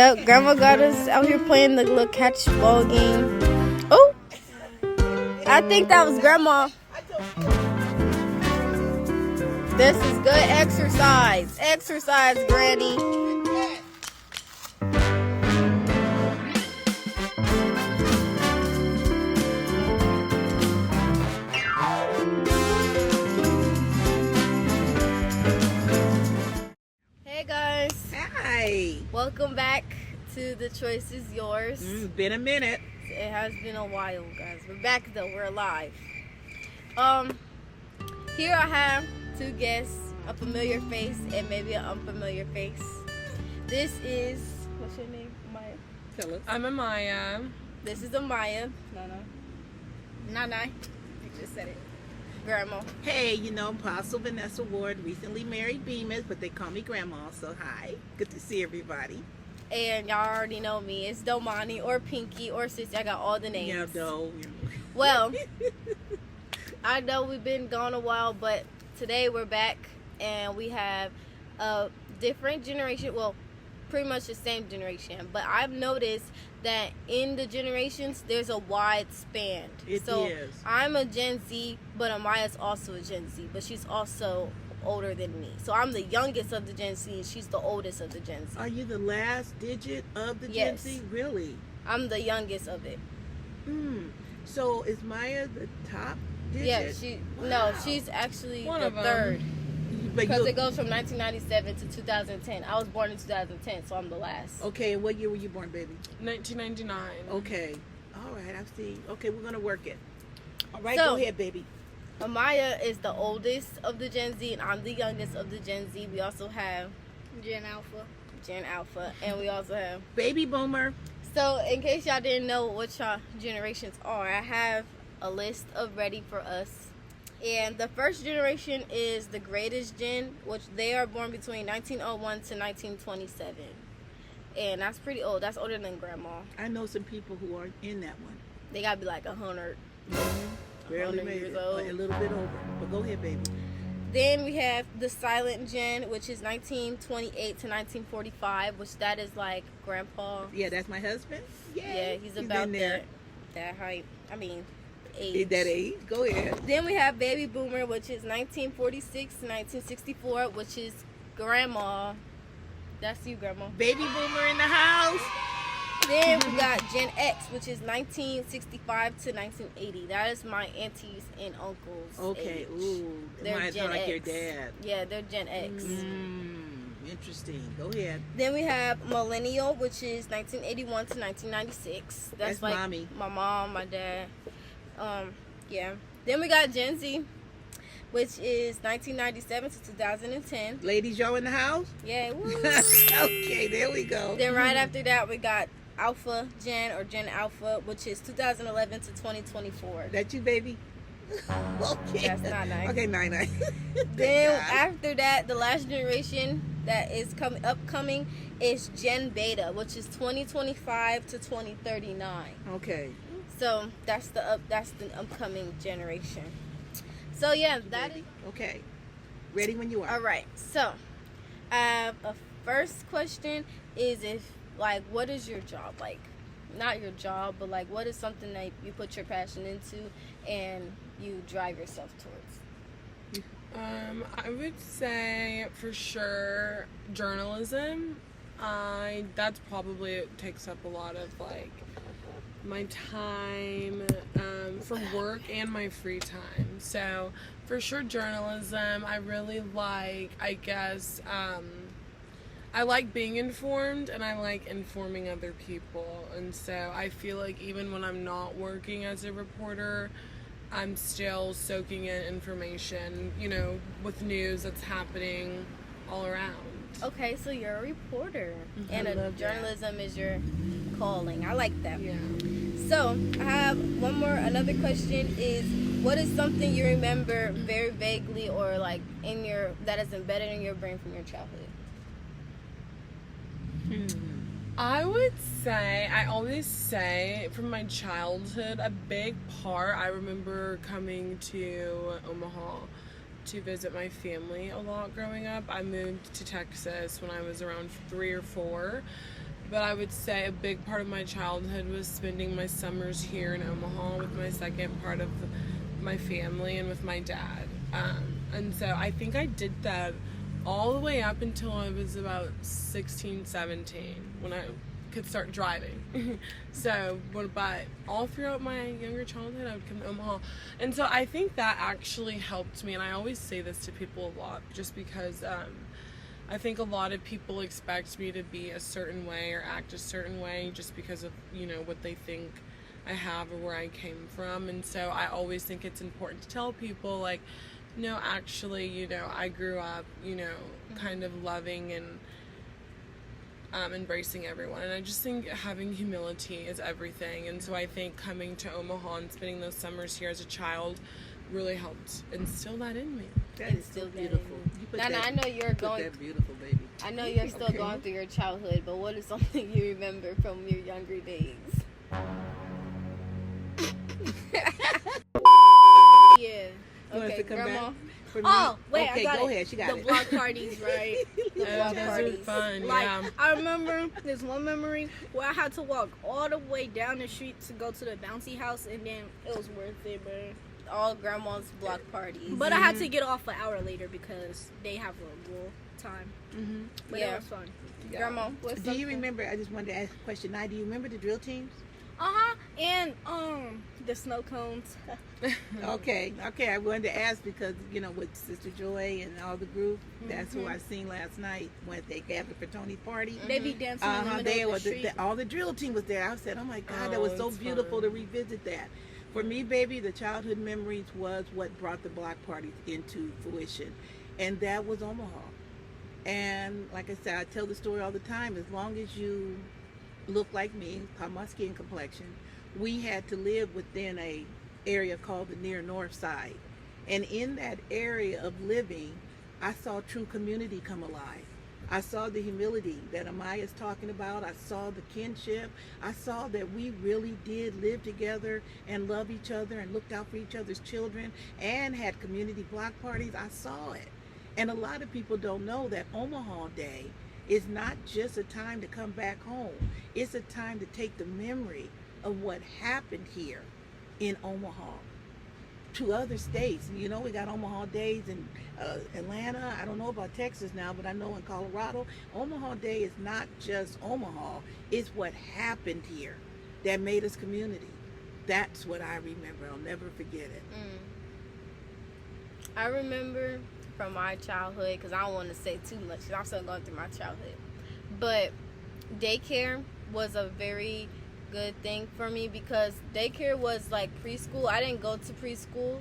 Yep, Grandma got us out here playing the little catch ball game. Oh, I think that was Grandma. This is good exercise. Exercise, Granny. Hey guys. Hi. Welcome back to The Choice Is Yours. Been a minute. It has been a while, guys. We're back though. We're alive. Here I have two guests, a familiar face and maybe an unfamiliar face. This is, what's your name, Amaya? Tell us. I'm Amaya. This is Amaya. Nyny. You just said it. Grandma. Hey, Apostle Vanessa Ward recently married Beamus, but they call me Grandma, so hi. Good to see everybody. And y'all already know me. It's Domani or Pinky or Sissy. I got all the names. Yeah, though. Well, I know we've been gone a while, but today we're back and we have a different generation. Well, pretty much the same generation, but I've noticed that in the generations there's a wide span. It so is. I'm a Gen Z, but Amaya's also a Gen Z, but she's also older than me. So I'm the youngest of the Gen Z and she's the oldest of the Gen Z. Are you the last digit of the Gen Yes. Z? Really? I'm the youngest of it. So is Maya the top digit? Yeah, she's actually One the of 'em. third. But Because it goes from 1997 to 2010. I was born in 2010, so I'm the last. Okay, and what year were you born, baby? 1999. Okay. All right, I see. Okay, we're going to work it. All right, So- go ahead, baby. Amaya is the oldest of the Gen Z, and I'm the youngest of the Gen Z. We also have Gen Alpha, and we also have... Baby boomer. So, in case y'all didn't know what y'all generations are, I have a list of ready for us. And the first generation is the greatest gen, which they are born between 1901 to 1927. And that's pretty old. That's older than Grandma. I know some people who are in that one. They gotta be like 100. Barely 100 made years it. old. A little bit over. But go ahead, baby. Then we have the silent gen, which is 1928 to 1945, which that is like Grandpa. Yeah, that's my husband. Yeah, he's about in there. that height. I mean, age. That age. Go ahead. Then we have baby boomer, which is 1946 to 1964, which is Grandma. That's you, Grandma. Baby boomer in the house. Then we got Gen X, which is 1965 to 1980. That is my aunties and uncles. Okay. age. Ooh. They're Mine's Gen like X. your dad. Yeah, they're Gen X. Interesting. Go ahead. Then we have millennial, which is 1981 to 1996. That's like mommy. my mom, my dad. Yeah. Then we got Gen Z, which is 1997 to 2010. Ladies, y'all in the house? Yeah. Woo. Okay, there we go. Then right after that, we got Alpha Gen or Gen Alpha, which is 2011 to 2024. That you, baby? Okay. That's not nice. Okay, nine. Then after that, the last generation that is upcoming is Gen Beta, which is 2025 to 2039. Okay. So that's the upcoming generation. So yeah, that is Okay. Ready when you are. all right. So I have a first question: is what is your job like? Not your job, but like what is something that you put your passion into and you drive yourself towards? I would say for sure journalism. That's probably it takes up a lot of like my time from work and my free time. So for sure journalism. I really like, I guess, I like being informed and I like informing other people. And so I feel like even when I'm not working as a reporter, I'm still soaking in information, with news that's happening all around. Okay, so you're a reporter, and I love journalism is your calling. I like that. Yeah. So I have another question is, what is something you remember very vaguely or like that is embedded in your brain from your childhood? I would say, I always say from my childhood, a big part, I remember coming to Omaha to visit my family a lot growing up. I moved to Texas when I was around 3 or 4, But I would say a big part of my childhood was spending my summers here in Omaha with my second part of my family and with my dad. And so I think I did that all the way up until I was about 16, 17, when I could start driving. But all throughout my younger childhood, I would come to Omaha. And so I think that actually helped me. And I always say this to people a lot, just because I think a lot of people expect me to be a certain way or act a certain way just because of, what they think I have or where I came from. And so I always think it's important to tell people, like, no, actually, I grew up, kind of loving and embracing everyone. And I just think having humility is everything. And so I think coming to Omaha and spending those summers here as a child really helped instill that in me. That is so beautiful. Nana, I know you're going. That beautiful, baby. I know you're still going through your childhood, but what is something you remember from your younger days? Yeah. Okay, Grandma. Wait, okay, I got go it. ahead. She got the it. block parties, right? The block Those parties. are fun, Like, yeah. I remember this one memory where I had to walk all the way down the street to go to the bouncy house, and then it was worth it, bro. All Grandma's block parties. But I had to get off an hour later because they have a rule time. Mm-hmm. But Yeah. it was fun. Grandma, what's Do you remember? I just wanted to ask a question. Now, do you remember the drill teams? And the snow cones. Okay. I wanted to ask because with Sister Joy and all the group, that's who I seen last night when they gathered for Tony's party. They be dancing in the middle of the street. All the drill team was there. I said, oh my God, that was so it's beautiful fun. to revisit that. For me, baby, the childhood memories was what brought the block parties into fruition, and that was Omaha. And like I said, I tell the story all the time. As long as you look like me, called my skin complexion, we had to live within a area called the near north side. And in that area of living, I saw true community come alive. I saw the humility that Amaya is talking about. I saw the kinship. I saw that we really did live together and love each other and looked out for each other's children and had community block parties. I saw it. And a lot of people don't know that Omaha Day is not just a time to come back home. It's a time to take the memory of what happened here in Omaha to other states. We got Omaha Days in Atlanta. I don't know about Texas now, but I know in Colorado, Omaha Day is not just Omaha. It's what happened here that made us community. That's what I remember. I'll never forget it. I remember from my childhood, because I don't want to say too much because I'm still going through my childhood, but daycare was a very good thing for me because daycare was like preschool. I didn't go to preschool,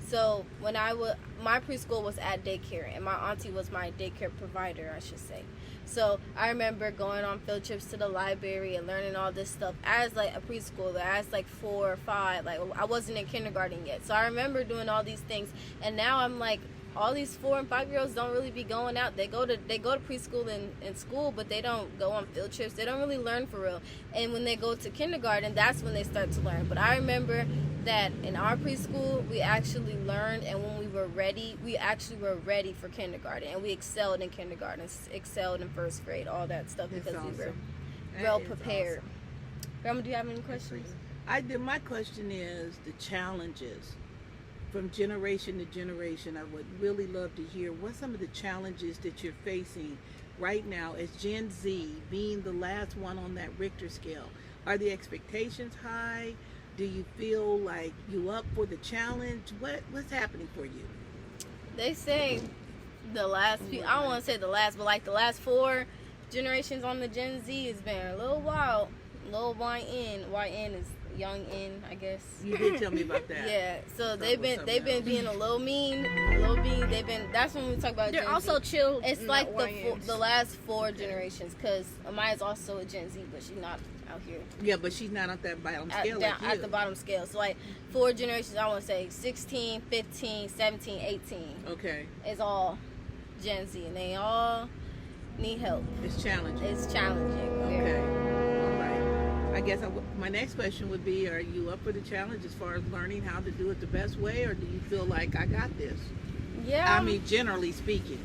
so when my preschool was at daycare, and my auntie was my daycare provider, I should say. So I remember going on field trips to the library and learning all this stuff as like a preschooler, as like 4 or 5. Like I wasn't in kindergarten yet, so I remember doing all these things. And now I'm like, all these 4 and 5-year-olds don't really be going out. They go to preschool and school, but they don't go on field trips. They don't really learn for real. And when they go to kindergarten, that's when they start to learn. But I remember that in our preschool, we actually learned, and when we were ready, we actually were ready for kindergarten, and we excelled in kindergarten, excelled in first grade, all that stuff because we were well prepared. Awesome. Grandma, do you have any questions? I do. My question is the challenges. From generation to generation, I would really love to hear what some of the challenges that you're facing right now as Gen Z, being the last one on that Richter scale. Are the expectations high? Do you feel like you up for the challenge? What's happening for you? They say the last few, I don't want to say the last, but like the last 4 generations on the Gen Z has been a little wild. Little YN. YN is young in, I guess. You did tell me about that. Yeah, so they've been being a little mean. That's when we talk about They're Gen also Z. chill. It's like the last 4 generations, because Amaya's also a Gen Z, but she's not out here Yeah, but she's not on that bottom scale like you. at the bottom scale. So like 4 generations, I want to say 16, 15, 17, 18 Okay. is all Gen Z, and they all need help. It's challenging. It's challenging. Okay. All right. I guess my next question would be, are you up for the challenge as far as learning how to do it the best way, or do you feel like I got this? Yeah. I mean, generally speaking.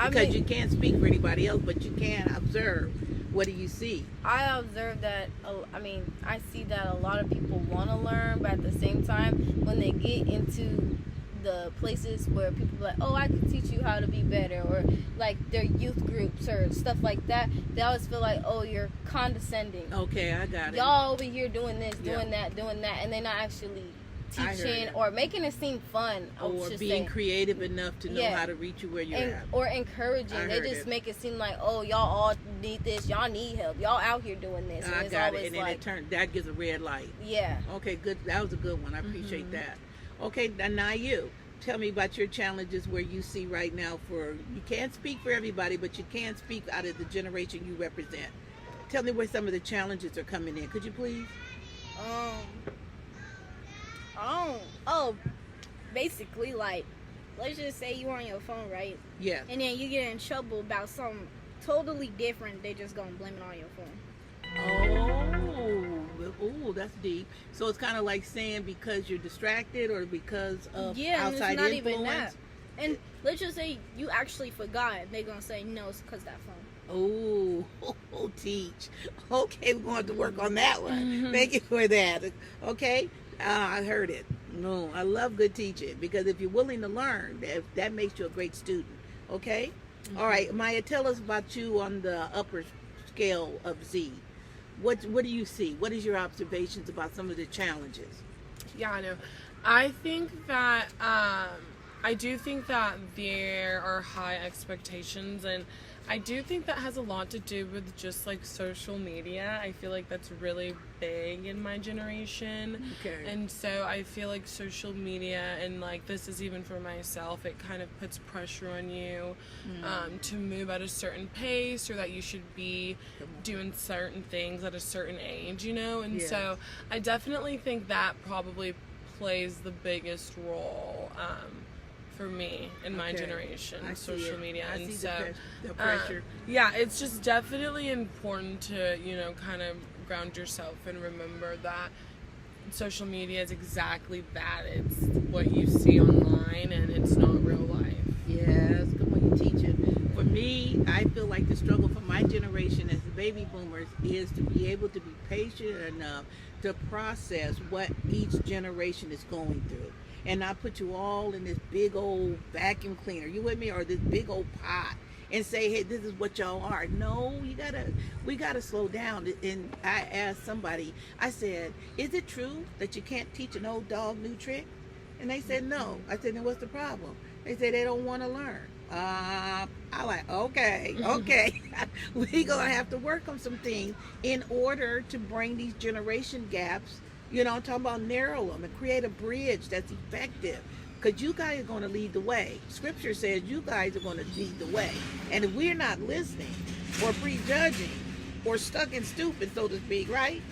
Because you can't speak for anybody else, but you can observe What do you see? I observe that, I see that a lot of people want to learn, but at the same time, when they get into the places where people are like, oh, I can teach you how to be better, or like their youth groups or stuff like that, they always feel like, oh, you're condescending. Okay, I got it. Y'all over here doing this, doing that, and they're not actually teaching or making it seem fun, or being creative enough to know how to reach you where you're at, or encouraging. They just make it seem like, oh, y'all all need this, y'all need help, y'all out here doing this. And I it's got always it, and then it turned, that gives a red light. Yeah. Okay, good. That was a good one. I appreciate that. Okay, now you tell me about your challenges where you see right now. For you can't speak for everybody, but you can speak out of the generation you represent. Tell me where some of the challenges are coming in. Could you please? Basically, like, let's just say you on your phone, right? Yeah. And then you get in trouble about something totally different. They just gonna blame it on your phone. Oh, that's deep. So it's kind of like saying because you're distracted or because of outside it's not influence. Even that. And let's just say you actually forgot. They're gonna say no, it's because that phone. Oh, teach. Okay, we're going to have to work on that one. Thank you for that. Okay, I heard it. No, I love good teaching because if you're willing to learn, that makes you a great student. Okay? All right, Maya, tell us about you on the upper scale of Z. What do you see? What is your observations about some of the challenges? Yeah, I know. I think that I do think that there are high expectations, and I do think that has a lot to do with just like social media. I feel like that's really big in my generation. Okay. And so I feel like social media, and like this is even for myself, it kind of puts pressure on you to move at a certain pace, or that you should be doing certain things at a certain age, you know? And so I definitely think that probably plays the biggest role for me in my generation, social media. I and see so the pressure. yeah, it's just definitely important to, you know, kind of ground yourself and remember that social media is exactly that. It's what you see online, and it's not real life. Yes, good when you teach it. For me, I feel like the struggle for my generation as the baby boomers is to be able to be patient enough to process what each generation is going through, and not put you all in this big old vacuum cleaner, you with me, or this big old pot, and say, hey, this is what y'all are. No, we gotta slow down. And I asked somebody, I said, is it true that you can't teach an old dog new trick? And they said no. I said, then what's the problem? They said they don't want to learn. I like, okay. We gonna have to work on some things in order to bring these generation gaps, you know, I'm talking about narrow them and create a bridge that's effective. Because you guys are going to lead the way. Scripture says you guys are going to lead the way. And if we're not listening or prejudging or stuck and stupid, so to speak, right?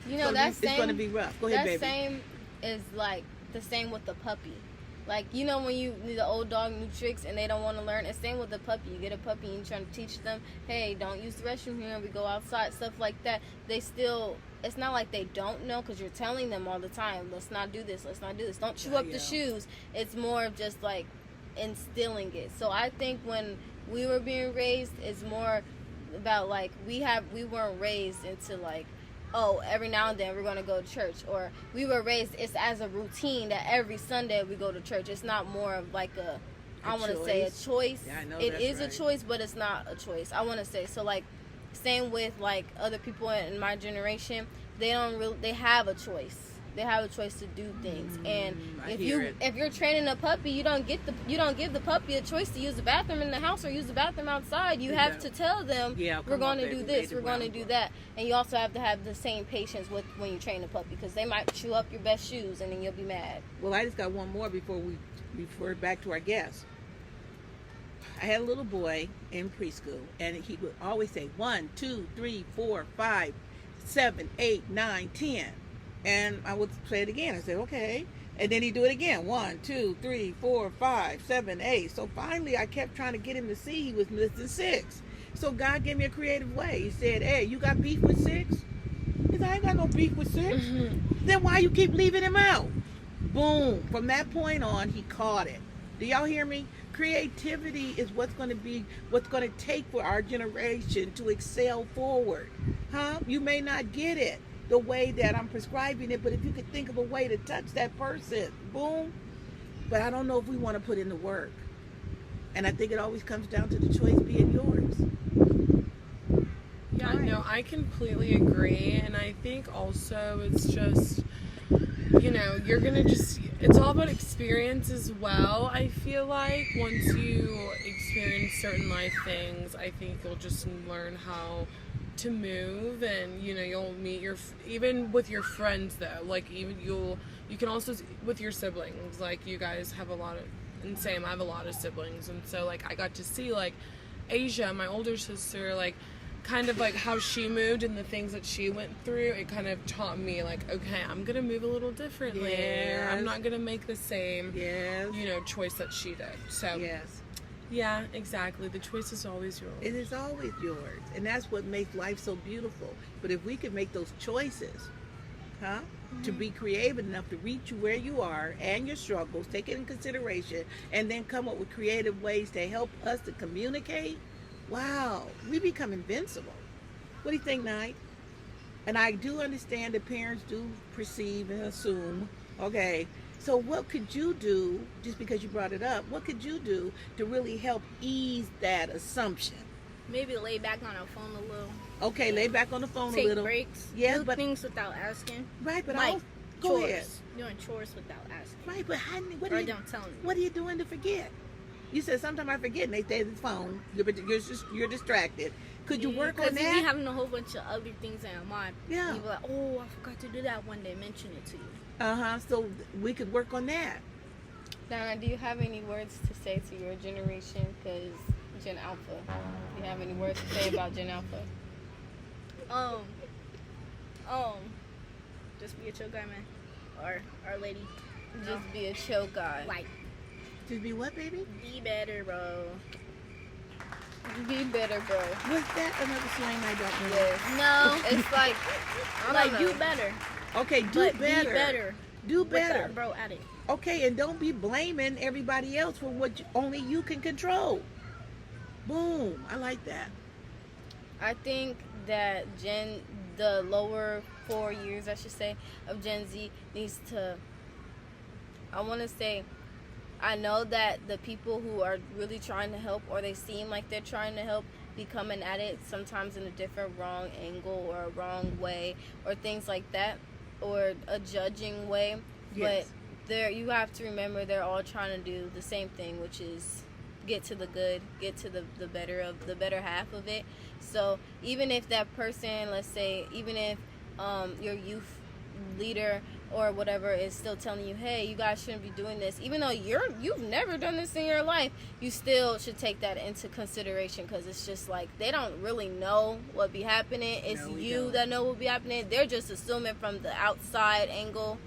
You know, it's going to be rough. Go ahead, baby. That same is like the same with the puppy. Like, you know, when you need the old dog new tricks and they don't want to learn, it's same with the puppy. You get a puppy and you're trying to teach them, hey, don't use the restroom here, we go outside, stuff like that. They still, it's not like they don't know, because you're telling them all the time, let's not do this, don't chew up the shoes. It's more of just like instilling it. So I think when we were being raised, it's more about like we weren't raised into like, oh, every now and then we're going to go to church, or we were raised, it's as a routine that every Sunday we go to church. It's not more of like I want to say a choice. Yeah, I know it is right. a choice, but it's not a choice. I want to say, so like, same with like other people in my generation, they have a choice. They have a choice to do things, and if you're training a puppy, you don't give the puppy a choice to use the bathroom in the house or use the bathroom outside. You have to tell them, we're going to do this, we're going to do that, and you also have to have the same patience with when you train a puppy, because they might chew up your best shoes, and then you'll be mad. Well, I just got one more before we refer back to our guests. I had a little boy in preschool, and he would always say 1, 2, 3, 4, 5, 7, 8, 9, 10. And I would say it again. I said, okay. And then he'd do it again. 1, 2, 3, 4, 5, 7, 8. So finally, I kept trying to get him to see he was missing 6. So God gave me a creative way. He said, hey, you got beef with 6? He said, I ain't got no beef with 6. Then why you keep leaving him out? Boom. From that point on, he caught it. Do y'all hear me? Creativity is what's going to take for our generation to excel forward. Huh? You may not get it the way that I'm prescribing it, but if you could think of a way to touch that person, boom. But I don't know if we want to put in the work. And I think it always comes down to the choice being yours. Yeah, no, I completely agree. And I think also it's just, you're going to it's all about experience as well. I feel like once you experience certain life things, I think you'll just learn how to move, and you'll meet even with your friends though, like even you can also with your siblings, like you guys have a lot of, and same, I have a lot of siblings, and so like I got to see like Asia, my older sister, like kind of like how she moved and the things that she went through. It kind of taught me like, okay, I'm gonna move a little differently. Yes. I'm not gonna make the same Yes. choice that she did. So Yes. yeah, exactly. The choice is always yours. It is always yours. And that's what makes life so beautiful. But if we could make those choices, to be creative enough to reach you where you are and your struggles, take it in consideration, and then come up with creative ways to help us to communicate, wow, we become invincible. What do you think, Nyny? And I do understand that parents do perceive and assume, okay, so what could you do, just because you brought it up, what could you do to really help ease that assumption? Maybe lay back on our phone a little. Okay, lay back on the phone Take a little. breaks. Yes, do but things without asking. right, but Like go chores. ahead. Doing chores without asking. Right, but honey, what Or are you don't tell me. What are you doing to forget? You said sometimes I forget, and they say the phone. You're distracted. Could you work on Because you be that? having a whole bunch of other things in your mind. Yeah. You be like, oh, I forgot to do that one day. Mention it to you. So we could work on that. Donna, do you have any words to say to your generation? Because Gen Alpha. Do you have any words to say about Gen Alpha? Just be a chill guy, man. Or lady. Just be a chill guy. Like, Just be what, baby? be better, bro. Be better, bro. Was that another slang I don't know? Yes. No. It's like, I Like, don't do know. better. Okay, do But better. be better. Do With better. that bro at it. Okay, and don't be blaming everybody else for what only you can control. Boom. I like that. I think that the lower 4 years, I should say, of Gen Z needs to, I want to say, I know that the people who are really trying to help, or they seem like they're trying to help, be coming at it sometimes in a different wrong angle or a wrong way or things like that, or a judging way. Yes. But you have to remember they're all trying to do the same thing, which is get to the good, get to the better half of it. So even if that person, let's say, even if your youth leader or whatever is still telling you, hey, you guys shouldn't be doing this, even though you've never done this in your life, you still should take that into consideration, because it's just like they don't really know what be happening. It's No, we you don't. that know what be happening. They're just assuming from the outside angle,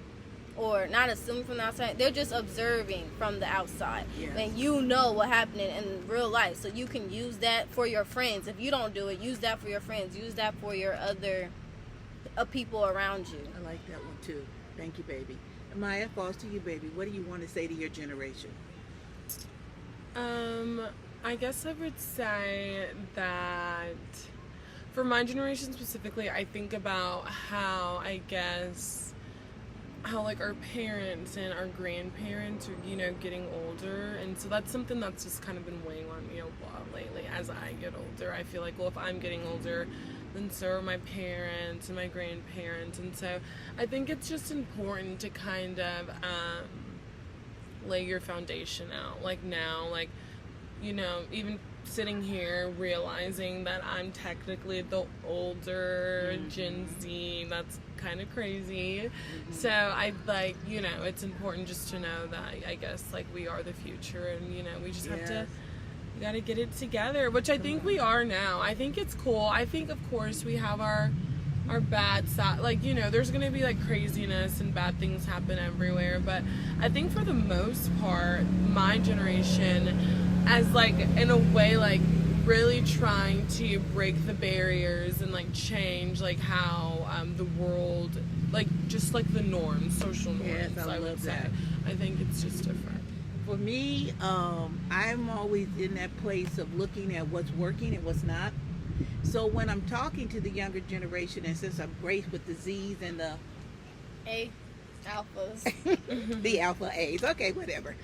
or not assuming from the outside, they're just observing from the outside. Yes. And you know what happening in real life, so you can use that for your friends. If you don't do it, use that for your friends, use that for your other people around you. I like that one too. Thank you, baby. Amaya, falls to you, baby. What do you want to say to your generation? I guess I would say that for my generation specifically, I think about how like our parents and our grandparents are, getting older, and so that's something that's just kind of been weighing on me a lot lately as I get older. I feel like, well, if I'm getting older, then so are my parents and my grandparents, and so I think it's just important to kind of lay your foundation out, like now, like, even sitting here realizing that I'm technically the older Gen Z. That's kind of crazy. So I it's important just to know that I guess like we are the future, and we just have to, we got to get it together, which I think we are now. I think it's cool. I think of course we have our bad side, like there's gonna be like craziness and bad things happen everywhere, but I think for the most part my generation, as like in a way like really trying to break the barriers and like change like how the world, like just like the norms, social norms. Yes, I would love say. that. I think it's just different. For me, I'm always in that place of looking at what's working and what's not. So when I'm talking to the younger generation, and since I'm great with the Z's and the A alphas. the alpha A's, okay, whatever.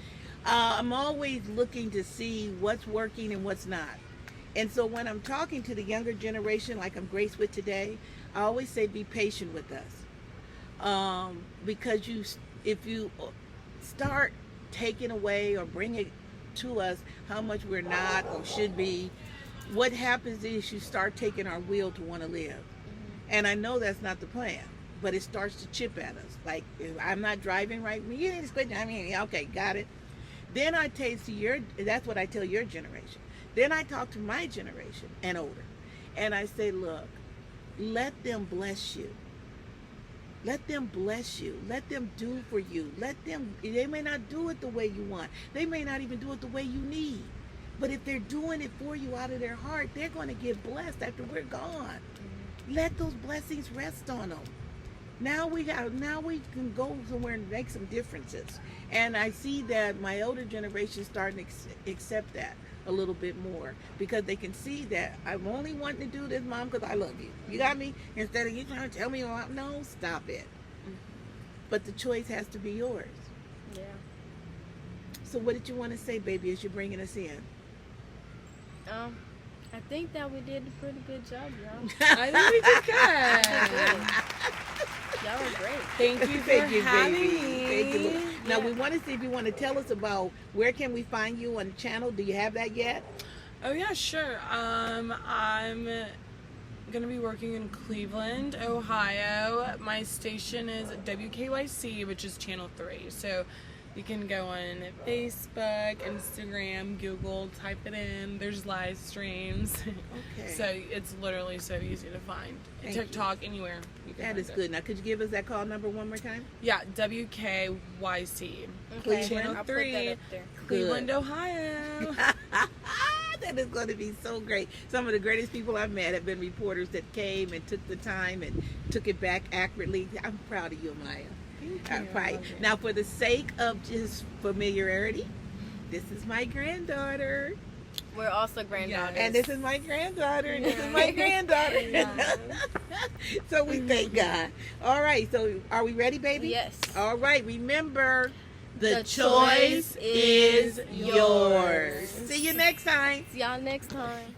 I'm always looking to see what's working and what's not. And so when I'm talking to the younger generation, like I'm graced with today, I always say be patient with us. Because if you start taking away or bringing to us how much we're not or should be, what happens is you start taking our will to want to live. And I know that's not the plan, but it starts to chip at us. Like, if I'm not driving right, you didn't quit. I mean, okay, got it. Then I tell that's what I tell your generation. Then I talk to my generation and older. And I say, look, let them bless you. Let them bless you. Let them do for you. They may not do it the way you want. They may not even do it the way you need. But if they're doing it for you out of their heart, they're going to get blessed after we're gone. Let those blessings rest on them. Now we can go somewhere and make some differences. And I see that my older generation is starting to accept that a little bit more, because they can see that I'm only wanting to do this, Mom, because I love you. You got me? Instead of you trying to tell me, no, stop it. But the choice has to be yours. Yeah. So what did you want to say, baby, as you're bringing us in? I think that we did a pretty good job, y'all. I think we did good. Y'all are great. Thank you for having me. Thank you. Now we want to see if you want to tell us about where can we find you on the channel. Do you have that yet? Oh yeah, sure. I'm gonna be working in Cleveland, Ohio. My station is WKYC, which is channel 3. So you can go on Facebook, Instagram, Google, type it in. There's live streams. Okay. So it's literally so easy to find. Thank TikTok, anywhere. You can That find is it. good. Now, could you give us that call number one more time? Yeah, WKYC. Cleveland. Channel I'll put 3, that up there. Cleveland, Ohio. That is going to be so great. Some of the greatest people I've met have been reporters that came and took the time and took it back accurately. I'm proud of you, Amaya. Thank you. Right. Now, for the sake of just familiarity, this is my granddaughter. We're also granddaughters. And this is my granddaughter. And this is my granddaughter. So we thank God. All right. So are we ready, baby? Yes. All right. Remember, the The choice choice is is yours. yours. See you next time. See y'all next time.